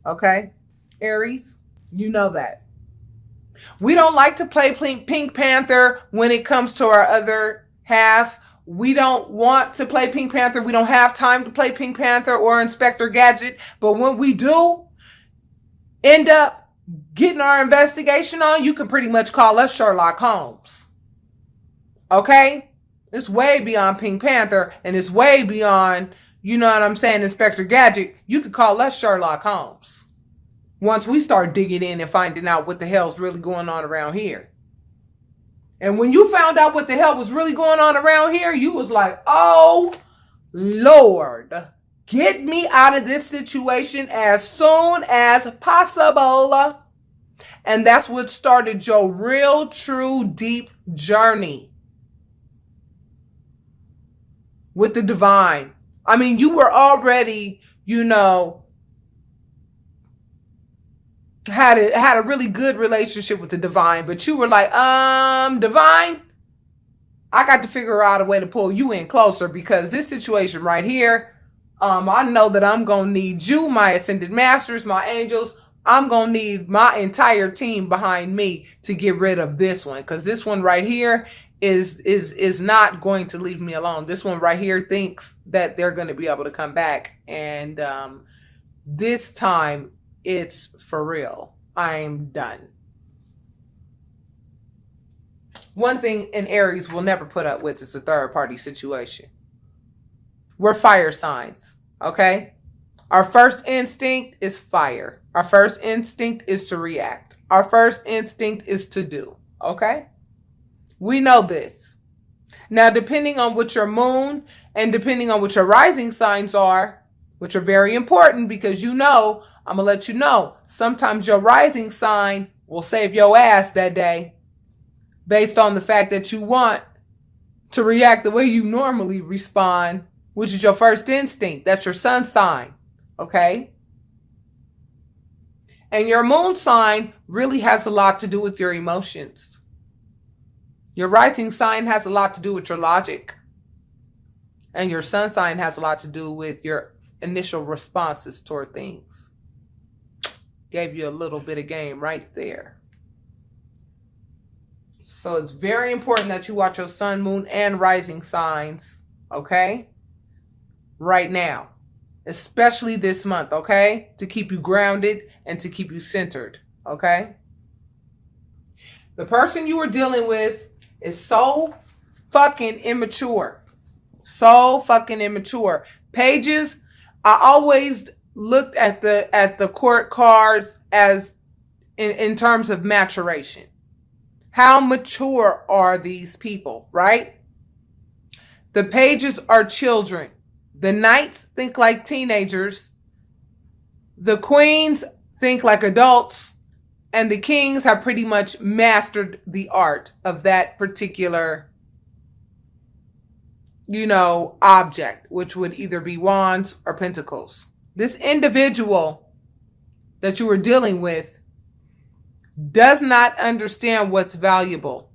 Okay? Aries, you know that. We don't like to play Pink Panther when it comes to our other half. We don't want to play Pink Panther. We don't have time to play Pink Panther or Inspector Gadget. But when we do end up getting our investigation on, you can pretty much call us Sherlock Holmes. Okay? It's way beyond Pink Panther, and it's way beyond, you know what I'm saying, Inspector Gadget. You could call us Sherlock Holmes once we start digging in and finding out what the hell's really going on around here. And when you found out what the hell was really going on around here, you was like, oh, Lord, get me out of this situation as soon as possible. And that's what started your real, true, deep journey with the divine. I mean, you were already, you know, had a really good relationship with the divine, but you were like, divine, I got to figure out a way to pull you in closer, because this situation right here, I know that I'm going to need you, my ascended masters, my angels. I'm going to need my entire team behind me to get rid of this one, because this one right here is not going to leave me alone. This one right here thinks that they're going to be able to come back, and this time it's for real. I'm done. One thing in Aries will never put up with is a third party situation. We're fire signs, okay? Our first instinct is fire. Our first instinct is to react. Our first instinct is to do, okay? We know this. Now, depending on what your moon and depending on what your rising signs are, which are very important, because you know, I'm going to let you know, sometimes your rising sign will save your ass that day based on the fact that you want to react the way you normally respond, which is your first instinct. That's your sun sign, okay? And your moon sign really has a lot to do with your emotions. Your rising sign has a lot to do with your logic. And your sun sign has a lot to do with your initial responses toward things. Gave you a little bit of game right there. So it's very important that you watch your sun, moon, and rising signs, okay? Right now. Especially this month, okay? To keep you grounded and to keep you centered, okay? The person you were dealing with is so fucking immature. So fucking immature. Pages, I always looked at the court cards as in terms of maturation. How mature are these people, right? The pages are children. The knights think like teenagers. The queens think like adults. And the kings have pretty much mastered the art of that particular, you know, object, which would either be wands or pentacles. This individual that you were dealing with does not understand what's valuable.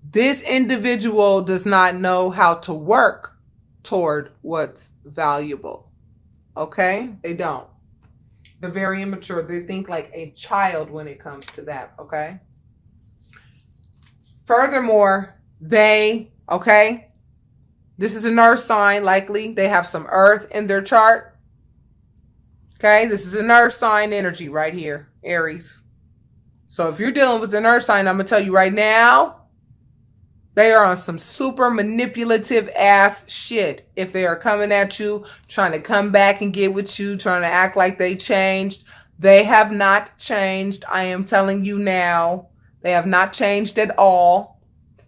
This individual does not know how to work toward what's valuable. Okay? They don't. They're very immature. They think like a child when it comes to that. Okay? Furthermore, okay? This is an earth sign, likely. They have some earth in their chart. Okay? This is an earth sign energy right here, Aries. So if you're dealing with an earth sign, I'm going to tell you right now, they are on some super manipulative ass shit. If they are coming at you, trying to come back and get with you, trying to act like they changed, they have not changed. I am telling you now, they have not changed at all.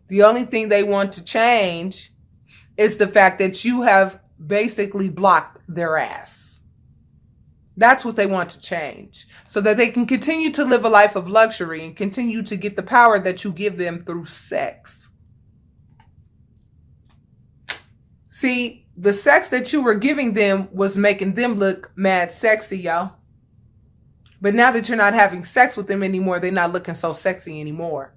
The only thing they want to change is the fact that you have basically blocked their ass. That's what they want to change, so that they can continue to live a life of luxury and continue to get the power that you give them through sex. See, the sex that you were giving them was making them look mad sexy, y'all. But now that you're not having sex with them anymore, they're not looking so sexy anymore.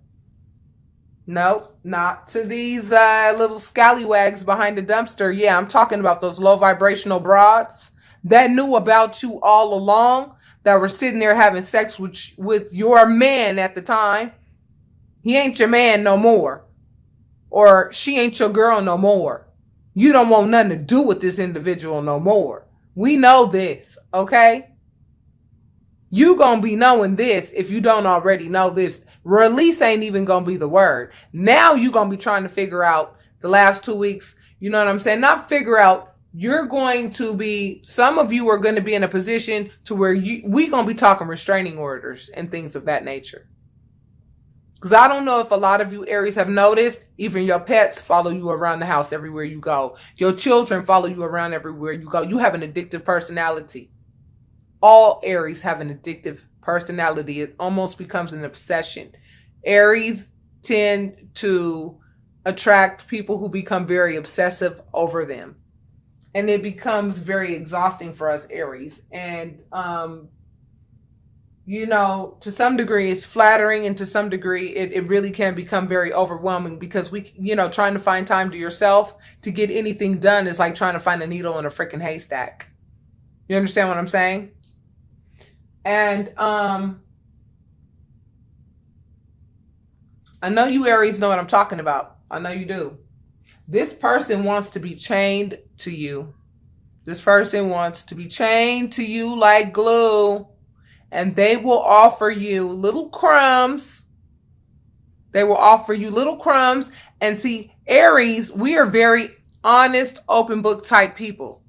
Nope, not to these little scallywags behind the dumpster. Yeah, I'm talking about those low vibrational broads that knew about you all along, that were sitting there having sex with your man at the time. He ain't your man no more. Or she ain't your girl no more. You don't want nothing to do with this individual no more. We know this, okay? You gonna be knowing this if you don't already know this. Release ain't even gonna be the word. Now you gonna be trying to figure out the last 2 weeks, you know what I'm saying? Not figure out, you're going to be, some of you are going to be in a position to where we gonna be talking restraining orders and things of that nature. Because I don't know if a lot of you Aries have noticed, even your pets follow you around the house everywhere you go. Your children follow you around everywhere you go. You have an addictive personality. All Aries have an addictive personality. It almost becomes an obsession. Aries tend to attract people who become very obsessive over them. And it becomes very exhausting for us Aries. And, you know, to some degree it's flattering, and to some degree it really can become very overwhelming, because trying to find time to yourself to get anything done is like trying to find a needle in a freaking haystack. You understand what I'm saying? And I know you Aries know what I'm talking about. I know you do. This person wants to be chained to you. This person wants to be chained to you like glue. And they will offer you little crumbs. They will offer you little crumbs. And see, Aries, we are very honest, open book type people.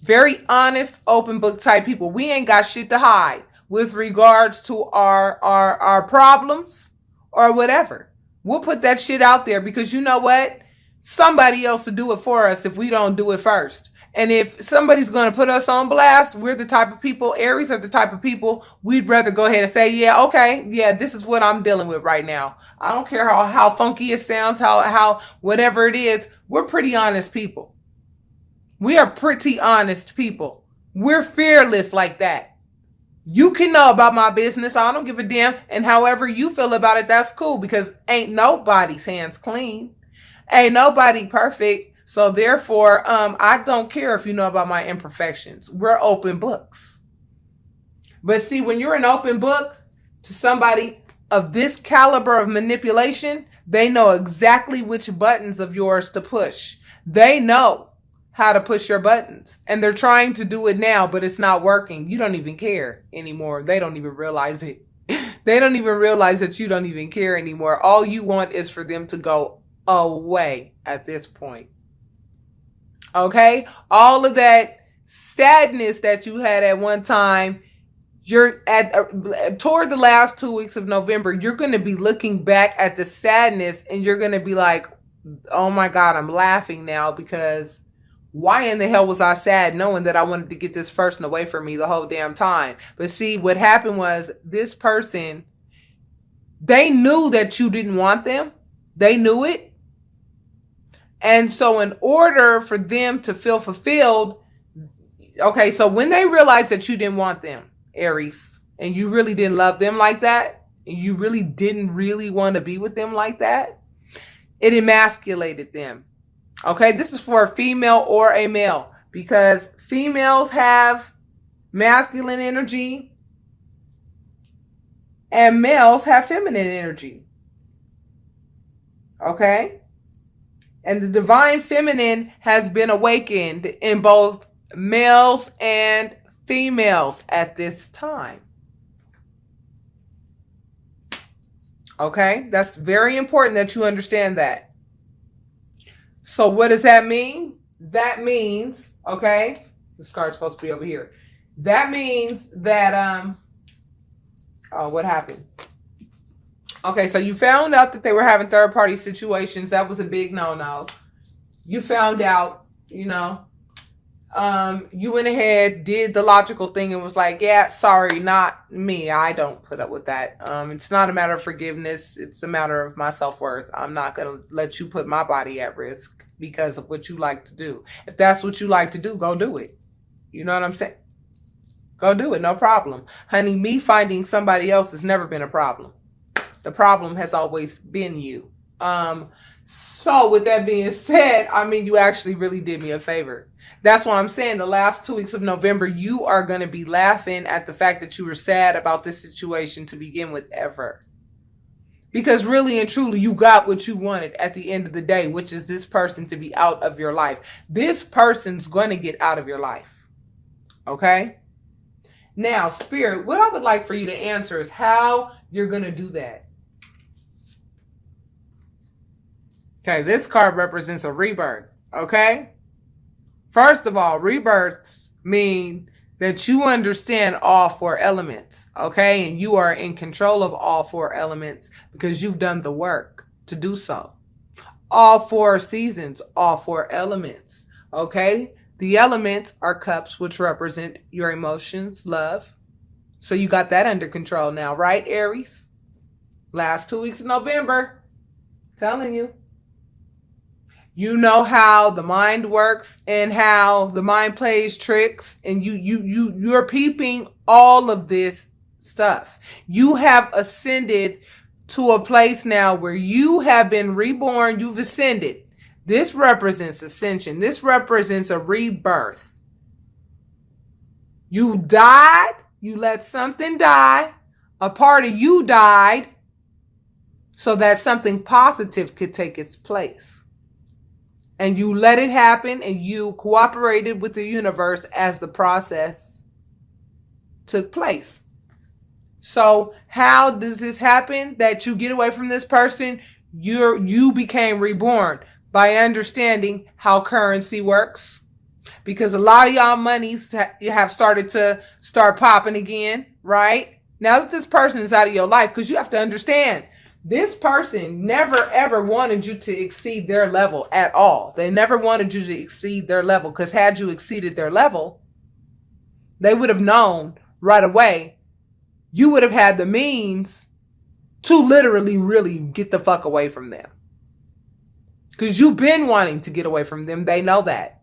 Very honest, open book type people. We ain't got shit to hide with regards to our problems or whatever. We'll put that shit out there because you know what? Somebody else will do it for us if we don't do it first. And if somebody's going to put us on blast, we're the type of people, Aries are the type of people, we'd rather go ahead and say, yeah, okay, yeah, this is what I'm dealing with right now. I don't care how funky it sounds, how whatever it is. We're pretty honest people. We are pretty honest people. We're fearless like that. You can know about my business. I don't give a damn. And however you feel about it, that's cool, because ain't nobody's hands clean. Ain't nobody perfect. So therefore, I don't care if you know about my imperfections. We're open books. But see, when you're an open book to somebody of this caliber of manipulation, they know exactly which buttons of yours to push. They know how to push your buttons. And they're trying to do it now, but it's not working. You don't even care anymore. They don't even realize it. They don't even realize that you don't even care anymore. All you want is for them to go away at this point. Okay? All of that sadness that you had at one time, you're at toward the last 2 weeks of November, you're going to be looking back at the sadness and you're going to be like, oh my God, I'm laughing now, because why in the hell was I sad knowing that I wanted to get this person away from me the whole damn time? But see, what happened was this person, they knew that you didn't want them. They knew it. And so in order for them to feel fulfilled, okay, so when they realized that you didn't want them, Aries, and you really didn't love them like that, and you really didn't really want to be with them like that, it emasculated them. Okay, this is for a female or a male, because females have masculine energy and males have feminine energy. Okay? And the divine feminine has been awakened in both males and females at this time. Okay? That's very important that you understand that. So what does that mean? That means, okay, this card's supposed to be over here. That means that, oh, what happened? Okay, so you found out that they were having third-party situations. That was a big no-no. You found out, you know, you went ahead, did the logical thing and was like, yeah, sorry, not me. I don't put up with that. It's not a matter of forgiveness. It's a matter of my self-worth. I'm not going to let you put my body at risk because of what you like to do. If that's what you like to do, go do it. You know what I'm saying? Go do it. No problem. Honey, me finding somebody else has never been a problem. The problem has always been you. So with that being said, I mean, you actually really did me a favor. That's why I'm saying the last 2 weeks of November, you are going to be laughing at the fact that you were sad about this situation to begin with ever. Because really and truly, you got what you wanted at the end of the day, which is this person to be out of your life. This person's going to get out of your life. Okay? Now, Spirit, what I would like for you to answer is how you're going to do that. Okay, this card represents a rebirth. Okay? First of all, rebirths mean that you understand all four elements, okay? And you are in control of all four elements because you've done the work to do so. All four seasons, all four elements, okay? The elements are cups, which represent your emotions, love. So you got that under control now, right, Aries? Last 2 weeks of November, telling you. You know how the mind works and how the mind plays tricks, and you're peeping all of this stuff. You have ascended to a place now where you have been reborn. You've ascended. This represents ascension. This represents a rebirth. You died. You let something die. A part of you died so that something positive could take its place. And you let it happen, and you cooperated with the universe as the process took place. So how does this happen that you get away from this person? You became reborn by understanding how currency works. Because a lot of y'all monies have started to popping again, right? Now that this person is out of your life, because you have to understand, this person never ever wanted you to exceed their level at all. They never wanted you to exceed their level, because had you exceeded their level, they would have known right away. You would have had the means to literally really get the fuck away from them. Because you've been wanting to get away from them. They know that.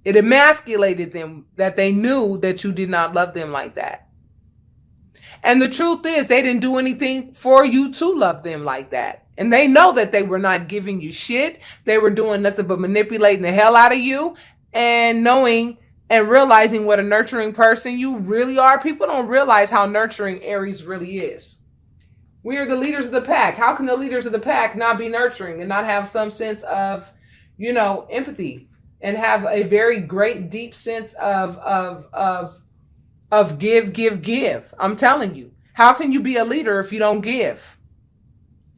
It emasculated them that they knew that you did not love them like that. And the truth is, they didn't do anything for you to love them like that. And they know that they were not giving you shit. They were doing nothing but manipulating the hell out of you. And knowing and realizing what a nurturing person you really are. People don't realize how nurturing Aries really is. We are the leaders of the pack. How can the leaders of the pack not be nurturing and not have some sense of, empathy, and have a very great deep sense of give. I'm telling you. How can you be a leader if you don't give?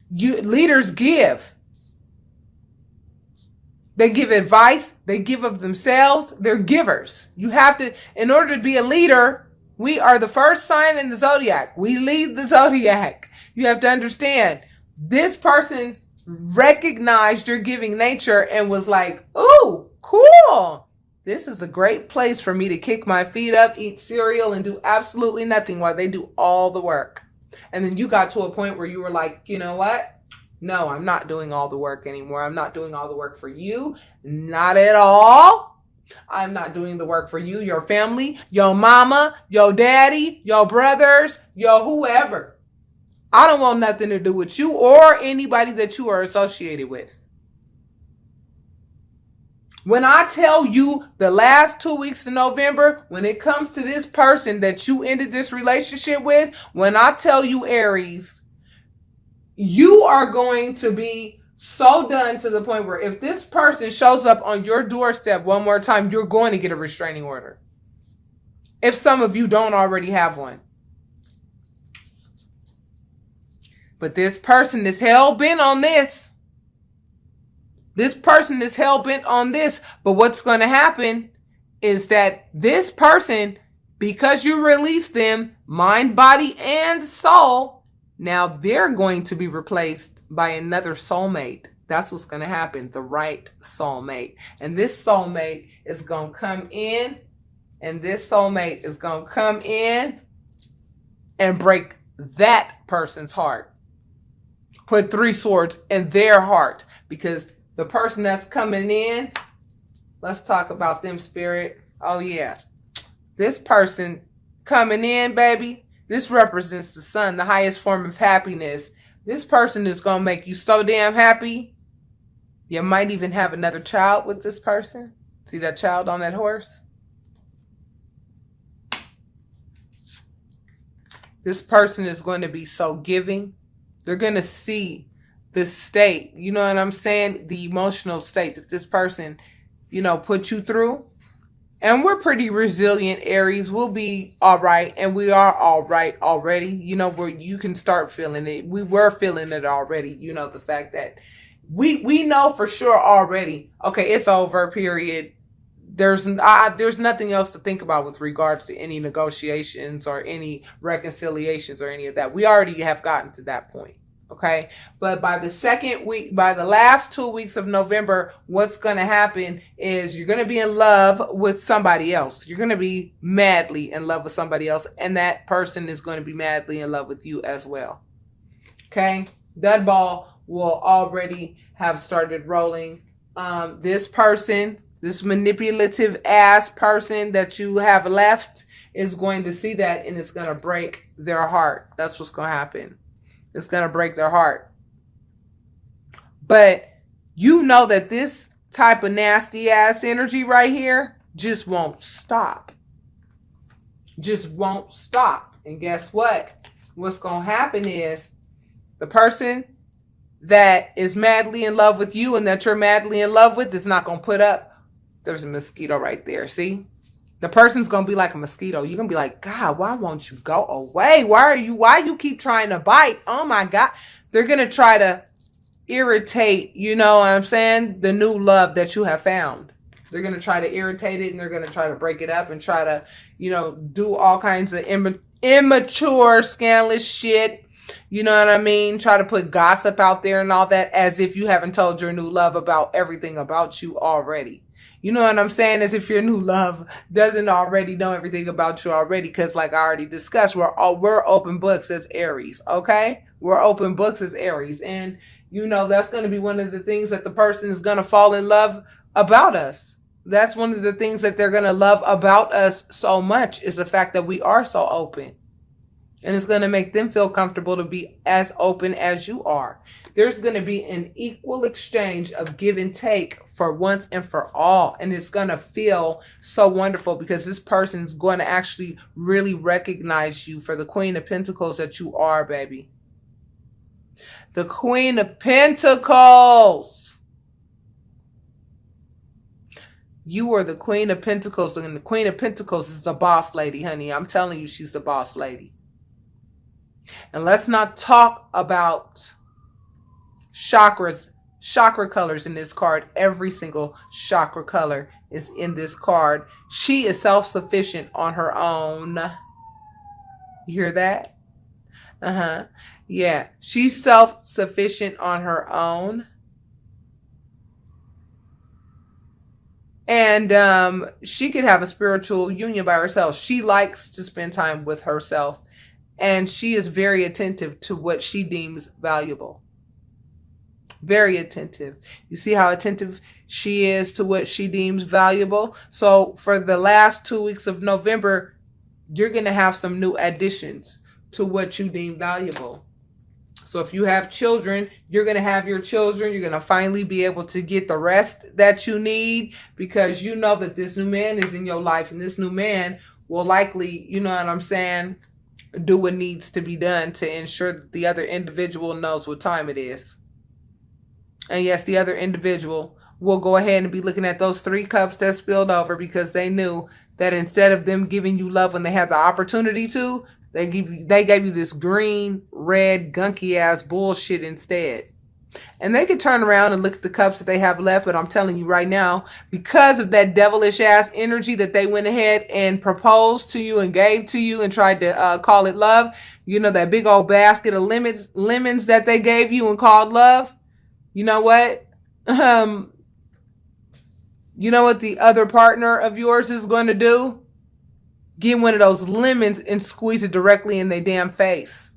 Leaders give. They give advice. They give of themselves. They're givers. You have to, in order to be a leader, we are the first sign in the zodiac. We lead the zodiac. You have to understand, this person recognized your giving nature and was like, ooh, cool. This is a great place for me to kick my feet up, eat cereal, and do absolutely nothing while they do all the work. And then you got to a point where you were like, you know what? No, I'm not doing all the work anymore. I'm not doing all the work for you. Not at all. I'm not doing the work for you, your family, your mama, your daddy, your brothers, your whoever. I don't want nothing to do with you or anybody that you are associated with. When I tell you the last 2 weeks of November, when it comes to this person that you ended this relationship with, when I tell you, Aries, you are going to be so done to the point where if this person shows up on your doorstep one more time, you're going to get a restraining order. If some of you don't already have one. But this person is hell-bent on this. This person is hell-bent on this. But what's going to happen is that this person, because you release them, mind, body, and soul, now they're going to be replaced by another soulmate. That's what's going to happen. The right soulmate. And this soulmate is going to come in. And this soulmate is going to come in and break that person's heart. Put 3 swords in their heart. Because the person that's coming in, let's talk about them, Spirit. Oh, yeah. This person coming in, baby, this represents the sun, the highest form of happiness, This person is going to make you so damn happy. You might even have another child with this person. See that child on that horse? This person is going to be so giving. They're going to see the state, you know what I'm saying? The emotional state that this person, you know, put you through. And we're pretty resilient, Aries. We'll be all right. And we are all right already. You know, where you can start feeling it. We were feeling it already. You know, the fact that we know for sure already, okay, it's over, period. There's nothing else to think about with regards to any negotiations or any reconciliations or any of that. We already have gotten to that point. Okay. But by the second week, by the last 2 weeks of November, what's going to happen is you're going to be in love with somebody else. You're going to be madly in love with somebody else. And that person is going to be madly in love with you as well. Okay. That ball will already have started rolling. This person, this manipulative ass person that you have left is going to see that and it's going to break their heart. That's what's going to happen. It's going to break their heart. But you know that this type of nasty ass energy right here just won't stop. Just won't stop. And guess what? What's going to happen is the person that is madly in love with you and that you're madly in love with is not going to put up. There's a mosquito right there. See? The person's going to be like a mosquito. You're going to be like, God, why won't you go away? Why you keep trying to bite? Oh my God. They're going to try to irritate, you know what I'm saying? The new love that you have found. They're going to try to irritate it and they're going to try to break it up and try to, you know, do all kinds of immature, scandalous shit. You know what I mean? Try to put gossip out there and all that as if you haven't told your new love about everything about you already. You know what I'm saying? As if your new love doesn't already know everything about you already. Because like I already discussed, we're open books as Aries. Okay? We're open books as Aries. And, you know, that's going to be one of the things that the person is going to fall in love about us. That's one of the things that they're going to love about us so much is the fact that we are so open. And it's going to make them feel comfortable to be as open as you are. There's going to be an equal exchange of give and take for once and for all. And it's going to feel so wonderful because this person is going to actually really recognize you for the Queen of Pentacles that you are, baby. The Queen of Pentacles. You are the Queen of Pentacles. And the Queen of Pentacles is the boss lady, honey. I'm telling you, she's the boss lady. And let's not talk about chakras, chakra colors in this card. Every single chakra color is in this card. She is self-sufficient on her own. You hear that? Yeah, she's self-sufficient on her own. And she could have a spiritual union by herself. She likes to spend time with herself. And she is very attentive to what she deems valuable. Very attentive. You see how attentive she is to what she deems valuable? So for the last 2 weeks of November, you're going to have some new additions to what you deem valuable. So if you have children, you're going to have your children. You're going to finally be able to get the rest that you need because you know that this new man is in your life and this new man will likely, you know what I'm saying, do what needs to be done to ensure that the other individual knows what time it is. And yes, the other individual will go ahead and be looking at those 3 cups that spilled over because they knew that instead of them giving you love when they had the opportunity to, they gave you this green, red, gunky ass bullshit instead. And they could turn around and look at the cups that they have left. But I'm telling you right now, because of that devilish ass energy that they went ahead and proposed to you and gave to you and tried to call it love. You know, that big old basket of lemons that they gave you and called love. You know what? You know what the other partner of yours is going to do? Get one of those lemons and squeeze it directly in their damn face.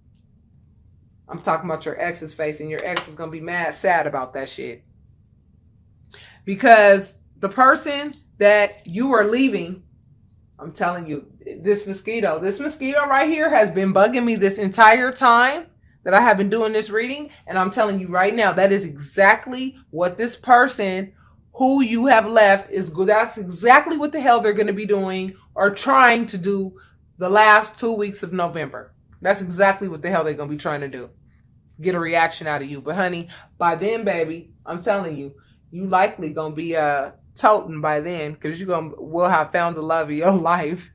I'm talking about your ex's face, and your ex is going to be mad sad about that shit. Because the person that you are leaving, I'm telling you, this mosquito right here has been bugging me this entire time that I have been doing this reading, and I'm telling you right now, that is exactly what this person who you have left is good. That's exactly what the hell they're going to be doing or trying to do the last 2 weeks of November. That's exactly what the hell they're going to be trying to do. Get a reaction out of you. But honey, by then, baby, I'm telling you, you likely going to be toting by then, because will have found the love of your life,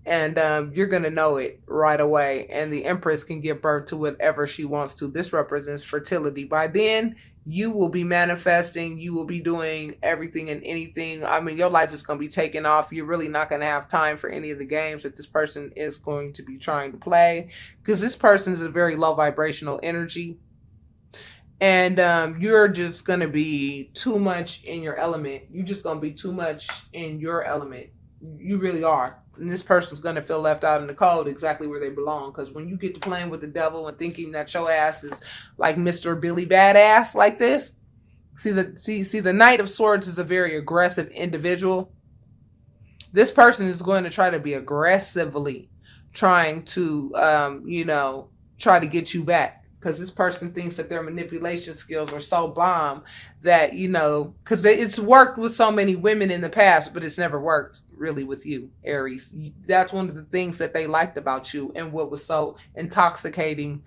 and you're going to know it right away. And the Empress can give birth to whatever she wants to. This represents fertility. By then, you will be manifesting. You will be doing everything and anything. I mean, your life is going to be taking off. You're really not going to have time for any of the games that this person is going to be trying to play, because this person is a very low vibrational energy. And you're just going to be too much in your element. You're just going to be too much in your element. You really are. And this person's going to feel left out in the cold, exactly where they belong. Because when you get to playing with the devil and thinking that your ass is like Mr. Billy Badass like this, see the Knight of Swords is a very aggressive individual. This person is going to try to be aggressively trying to, try to get you back. Because this person thinks that their manipulation skills are so bomb that, because it's worked with so many women in the past, but it's never worked really with you, Aries. That's one of the things that they liked about you and what was so intoxicating